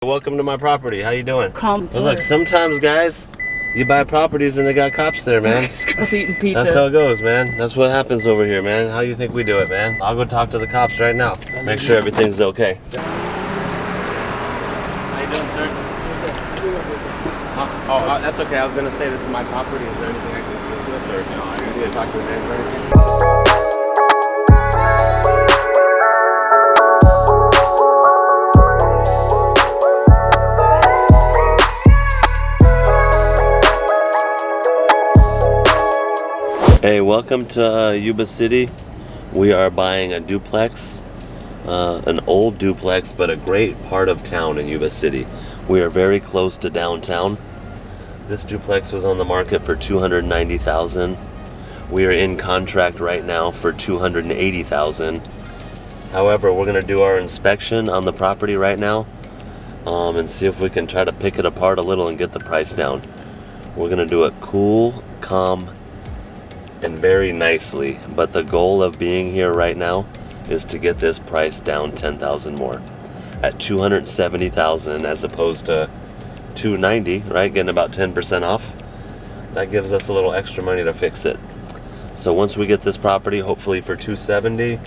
Welcome to my property. How you doing? Come Well, look, sometimes, guys, you buy properties and they got cops there, man. Girls eating pizza. That's how it goes, man. That's what happens over here, man. How you think we do it, man? I'll go talk to the cops right now. Make sure everything's okay. How you doing, sir? That's okay. I was gonna say this is my property. Is there anything I can assist with, or no? I need to talk to the neighbor or anything? Hey, welcome to Yuba City. We are buying a duplex, an old duplex, but a great part of town in Yuba City. We are very close to downtown. This duplex was on the market for $290,000. We are in contract right now for $280,000. However, we're gonna do our inspection on the property right now, and see if we can try to pick it apart a little and get the price down. We're gonna do it cool, calm, and very nicely, but the goal of being here right now is to get this price down $10,000 more at $270,000 as opposed to $290, right? Getting about 10% off. That gives us a little extra money to fix it. So once we get this property, hopefully for $270,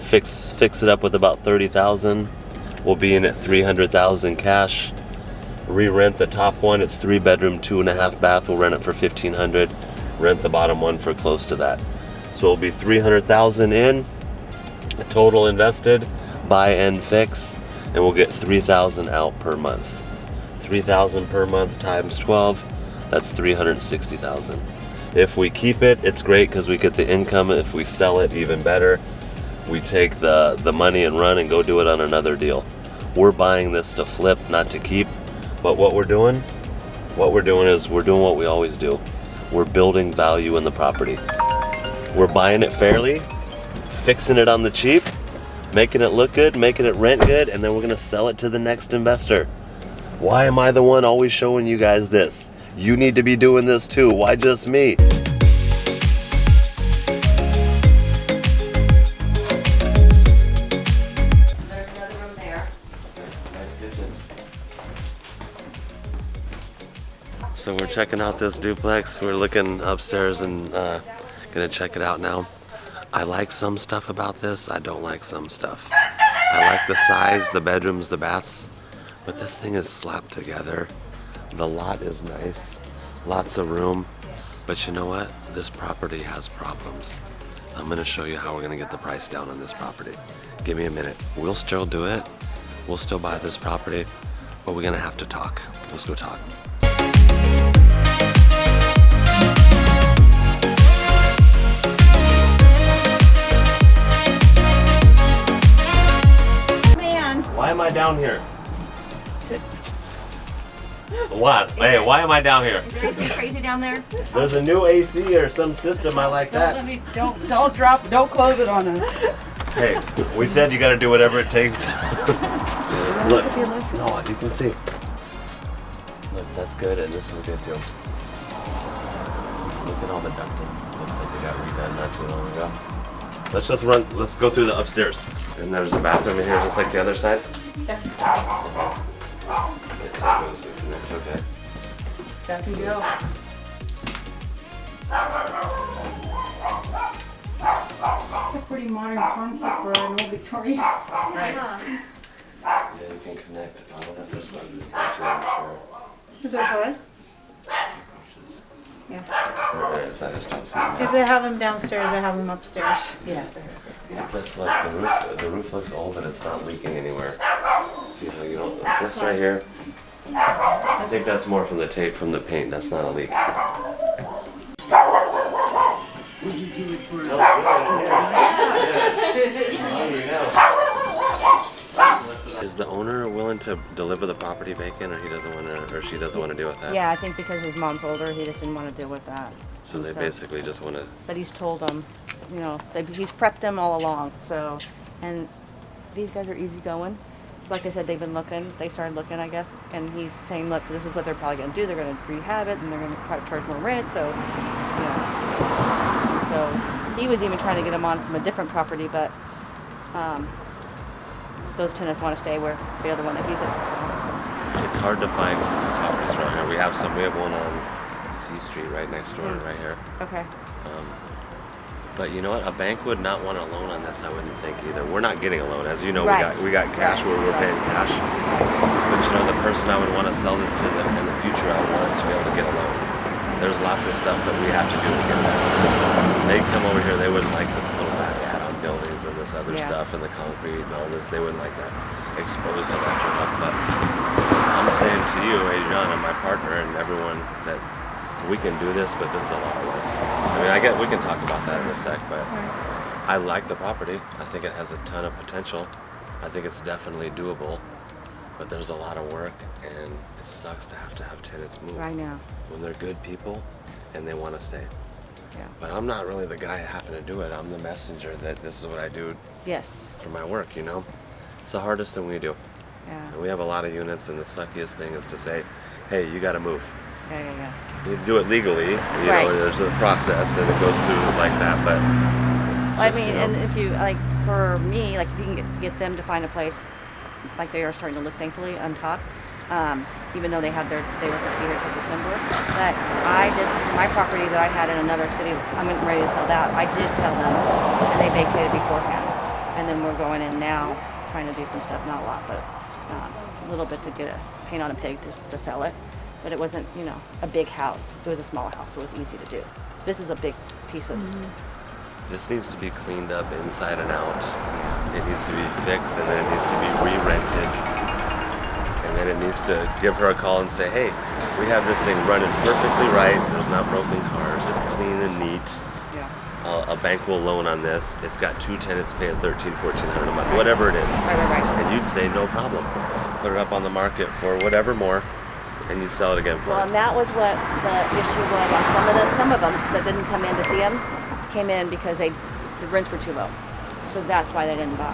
fix it up with about $30,000, we'll be in at $300,000 cash. Re-rent the top one. It's 3-bedroom, 2.5 bath. We'll rent it for $1,500. Rent the bottom one for close to that. So it'll be $300,000 in, total invested, buy and fix, and we'll get $3,000 out per month. $3,000 per month times 12, that's $360,000. If we keep it, it's great because we get the income. If we sell it, even better. We take the money and run and go do it on another deal. We're buying this to flip, not to keep. But what we're doing is we're doing what we always do. We're building value in the property. We're buying it fairly, fixing it on the cheap, making it look good, making it rent good, and then we're gonna sell it to the next investor. Why am I the one always showing you guys this? You need to be doing this too. Why just me? There's another room there. Nice kitchen. So we're checking out this duplex. We're looking upstairs and gonna check it out now. I like some stuff about this. I don't like some stuff. I like the size, the bedrooms, the baths, but this thing is slapped together. The lot is nice, lots of room, but you know what? This property has problems. I'm gonna show you how we're gonna get the price down on this property. Give me a minute. We'll still do it. We'll still buy this property, but we're gonna have to talk. Let's go talk. Why am I down here? What? Hey, why am I down here? Is there anything crazy down there? There's a new AC or some system. I like that. Don't close it on us. Hey, we said you got to do whatever it takes. Look, no, you can see. Look, that's good, and this is good too. Look at all the ducting. Looks like they got redone not too long ago. Let's go through the upstairs. And there's a bathroom in here just like the other side. That's It's okay. that can go. It's a pretty modern concept for an old Victorian. Right. Yeah, you can connect. I don't know if there's one to the kitchen, I'm sure. Is that what? Yeah. I just don't see them. If they have them downstairs, they have them upstairs. Yeah. This, like, the roof looks old, but it's not leaking anywhere. See how you don't, this right here, I think that's more from the tape from the paint. That's not a leak. Is the owner willing to deliver the property vacant, or he doesn't want to, or she doesn't want to deal with that? Yeah, I think because his mom's older, he just didn't want to deal with that. So they basically just want to. But he's told them, you know, he's prepped them all along. So, and these guys are easygoing. Like I said, they've been looking. They started looking, I guess. And he's saying, look, this is what they're probably going to do. They're going to rehab it, and they're going to try to charge more rent. So, you know. And so he was even trying to get him on a different property, but those tenants want to stay where the other one that he's at. So. hard to find properties around here. We have one on C Street right next door, right here. Okay. But you know what? A bank would not want a loan on this, I wouldn't think either. We're not getting a loan. As you know, Right. we got cash where we're paying cash. But you know, the person I would want to sell this to in the future, I want to be able to get a loan. There's lots of stuff that we have to do to get that. They come over here, they wouldn't like the little bad add-on buildings and this other stuff and the concrete and all this. They wouldn't like that exposed electric. But I'm saying to you, Adriana, my partner, and everyone that we can do this, but this is a lot of work. I mean, we can talk about that in a sec, but I like the property. I think it has a ton of potential. I think it's definitely doable, but there's a lot of work, and it sucks to have tenants move. I know. When they're good people and they want to stay. Yeah. But I'm not really the guy having to do it. I'm the messenger that this is what I do Yes. for my work, you know? It's the hardest thing we do. Yeah. And we have a lot of units, and the suckiest thing is to say, hey, you got to move. Yeah. You do it legally, you Right. know, there's a process and it goes through like that, but I just, mean, you know, and if you, like, for me, like, if you can get them to find a place, like they are starting to look, thankfully, on top, even though they were supposed to be here till December, that I did, my property that I had in another city, I'm getting ready to sell that, I did tell them, and they vacated beforehand. And then we're going in now, trying to do some stuff, not a lot, but a little bit to get a paint on a pig to sell it. But it wasn't, you know, a big house. It was a small house, so it was easy to do. This is a big piece of. this needs to be cleaned up inside and out. It needs to be fixed, and then it needs to be re-rented. And then it needs to give her a call and say, hey, we have this thing running perfectly right. There's not broken cars. It's clean and neat. Yeah. A bank will loan on this. It's got 2 tenants paying $1,400 a month, whatever it is. Right. And you'd say, no problem. Put it up on the market for whatever more, and you sell it again for Well, us. and that was what the issue was on some of them that didn't come in to see them, came in because the rents were too low. So that's why they didn't buy.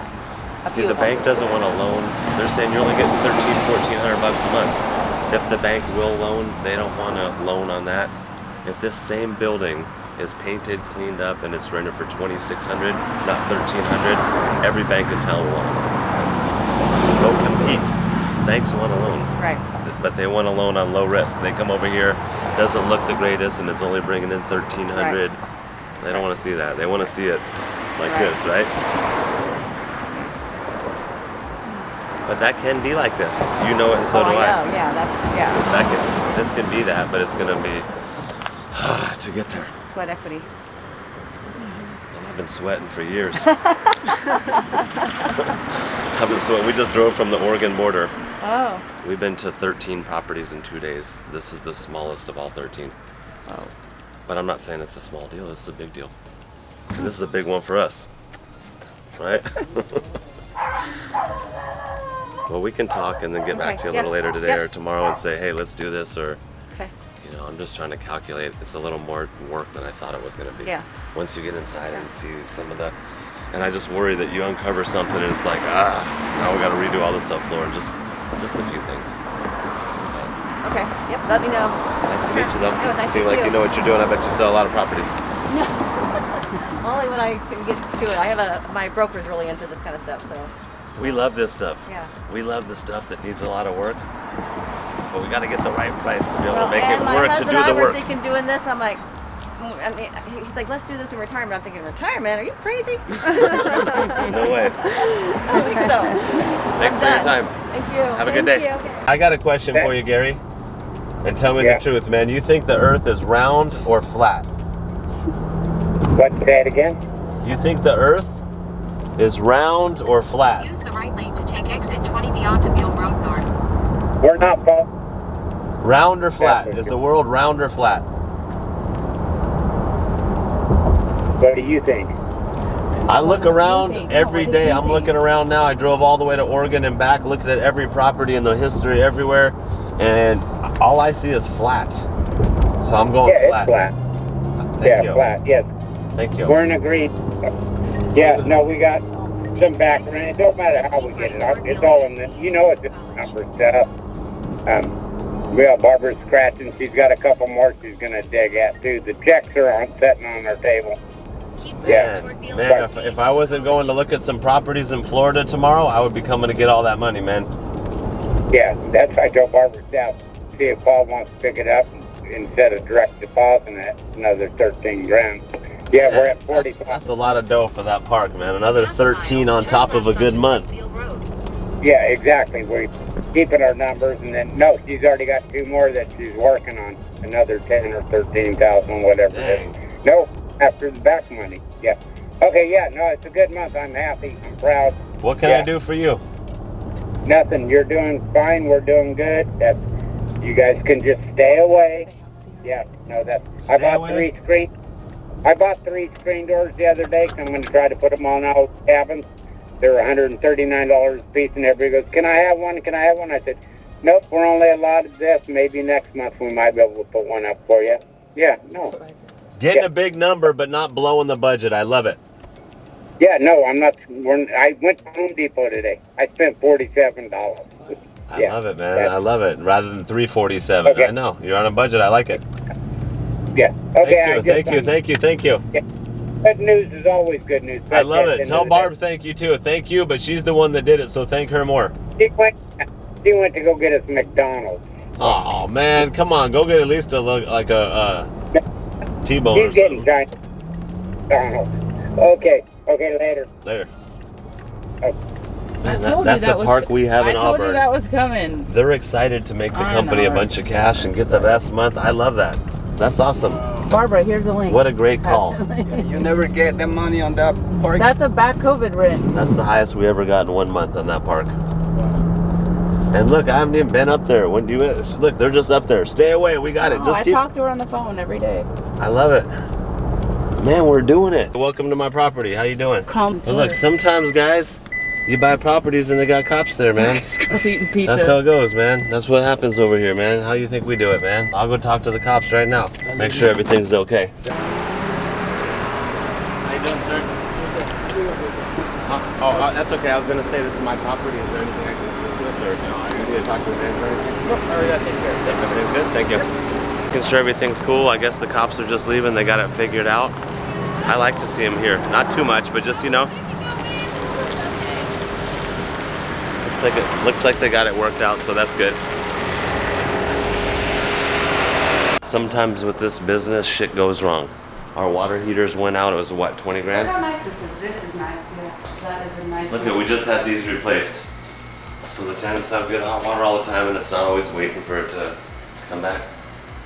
See, the bank doesn't want to loan. They're saying you're only getting $1,400 a month. If the bank will loan, they don't want to loan on that. If this same building is painted, cleaned up, and it's rented for $2,600, not $1,300, every bank in town will want to loan. Go compete. Banks want to loan. Right. But they want to loan on low risk. They come over here, doesn't look the greatest, and it's only bringing in $1,300. They don't want to see that. They want to see it like this, right? But that can be like this. You know it, and so do I. I know. Yeah, This can be that, but it's going to be to get there. sweat equity. And I've been sweating for years. I've been sweating. We just drove from the Oregon border. Oh. We've been to 13 properties in 2 days. This is the smallest of all 13. Oh. But I'm not saying it's a small deal. This is a big deal. And this is a big one for us, right? Well, we can talk and then get back to you a little later today or tomorrow and say, hey, let's do this, or, Okay. you know, I'm just trying to calculate. It's a little more work than I thought it was going to be. Yeah. Once you get inside and you see some of the, and I just worry that you uncover something and it's like, now we got to redo all the subfloor and just a few things. Okay. Yep. Let me know. Nice to meet you, though. Oh, nice to Seem meet like you know what you're doing. I bet you sell a lot of properties. Only when I can get to it. I have my broker's really into this kind of stuff, so. We love this stuff. Yeah. We love the stuff that needs a lot of work, but we got to get the right price to be able to make and it my work to husband do and I the were work. thinking doing this. I'm like, I mean, he's like, let's do this in retirement. I'm thinking, retirement? Are you crazy? No way. I think so. Thanks for your time. Thank you. Have a good day. I got a question for you, Gary. And tell me the truth, man. You think the earth is round or flat? What, say it again? You think the earth is round or flat? Use the right lane to take exit 20 beyond to Beale Road North. We're not both. Round or flat? Is the world round or flat? What do you think? I look around think? every What does day. he I'm think? looking around now. I drove all the way to Oregon and back, looking at every property in the history everywhere, and all I see is flat. So I'm going Yeah, flat. it's flat. Thank you. Flat, yes. Thank you. We're in agreed. Yeah, no, we got some background. It don't matter how we get it out. It's all in the, you know, it's number stuff. We got Barbara scratching. She's got a couple more she's going to dig at, too. The checks are sitting on our table. Yeah. Man, if I wasn't going to look at some properties in Florida tomorrow, I would be coming to get all that money, man. Yeah, that's why I told Barbara South, see if Paul wants to pick it up instead of direct depositing it, another 13 grand. Yeah, we're at 45. That's a lot of dough for that park, man. Another 13 on top of a good month. Yeah, exactly. We're keeping our numbers, and then no, she's already got 2 more that she's working on, another 10 or 13,000, whatever it is. No, after the back money. Yeah. Okay. Yeah. No, it's a good month. I'm happy. I'm proud. What can I do for you? Nothing. You're doing fine. We're doing good. That's. You guys can just stay away. Yeah. No, that's. I bought 3 screen. I bought 3 screen doors the other day. So I'm going to try to put them on all cabins. They were $139 a piece, and everybody goes, "Can I have one? Can I have one?" I said, "Nope, we're only allotted this. Maybe next month we might be able to put one up for you." Yeah, no. Getting a big number, but not blowing the budget. I love it. Yeah, no, I'm not. I went to Home Depot today. I spent $47. I love it, man. I love it. Rather than $347. Okay. I know you're on a budget. I like it. Yeah. Okay. Thank you. Yeah. Good news is always good news. I love it. Tell Barb thank you too. Thank you, but she's the one that did it, so thank her more. She went to go get us McDonald's. Oh man, come on, go get at least a T-bone or She's getting something. McDonald's. Okay. Okay. Later. Later. Oh. Man, that's a park we have in I told Auburn. you that was coming. They're excited to make the company a bunch of cash and get the best month. I love that. That's awesome. Barbara, here's a link. What a great call. You never get the money on that park. That's a back COVID rent. That's the highest we ever got in 1 month on that park. And look, I haven't even been up there. When do you look? They're just up there. Stay away. We got it. Just keep. I talk to her on the phone every day. I love it. Man, we're doing it. Welcome to my property. How you doing? Calm Well, look, sometimes, guys, you buy properties and they got cops there, man. Just eating pizza. That's how it goes, man. That's what happens over here, man. How you think we do it, man? I'll go talk to the cops right now. Make sure everything's okay. How you doing, sir? That's okay. I was gonna say this is my property. Is there anything I can assist with, or no? I need to talk to the manager or anything? Nope, I already got taken care of. Thanks. Everything's good. Thank you. Making sure everything's cool. I guess the cops are just leaving. They got it figured out. I like to see them here. Not too much, but just Looks like they got it worked out, so that's good. Sometimes with this business, shit goes wrong. Our water heaters went out. It was what, 20 grand? Look how nice this is. This is nice, yeah. That is a nice Look one. at, we just had these replaced. So the tenants have good hot water all the time, and it's not always waiting for it to come back.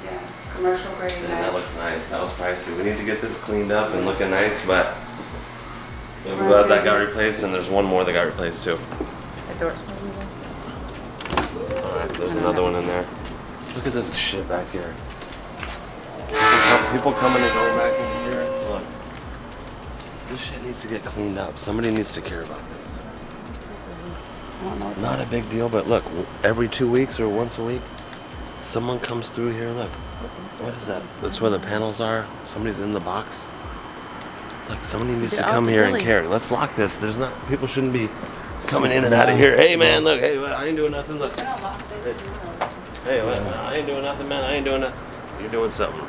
Yeah, commercial grade, And nice. that looks nice. That was pricey. We need to get this cleaned up and looking nice, but I'm glad that got replaced, and there's one more that got replaced too. The door's probably there. Alright, there's another one in there. Look at this shit back here. People coming and going back in here. Look. This shit needs to get cleaned up. Somebody needs to care about this. Not a big deal, but look, every 2 weeks or once a week, someone comes through here. Look. What is that? That's where the panels are. Somebody's in the box. Look, somebody needs to come here and care. Let's lock this. People shouldn't be coming in and out of here. Hey man, look, hey, I ain't doing nothing. Look. Hey, I ain't doing nothing, man. I ain't doing nothing. You're doing something.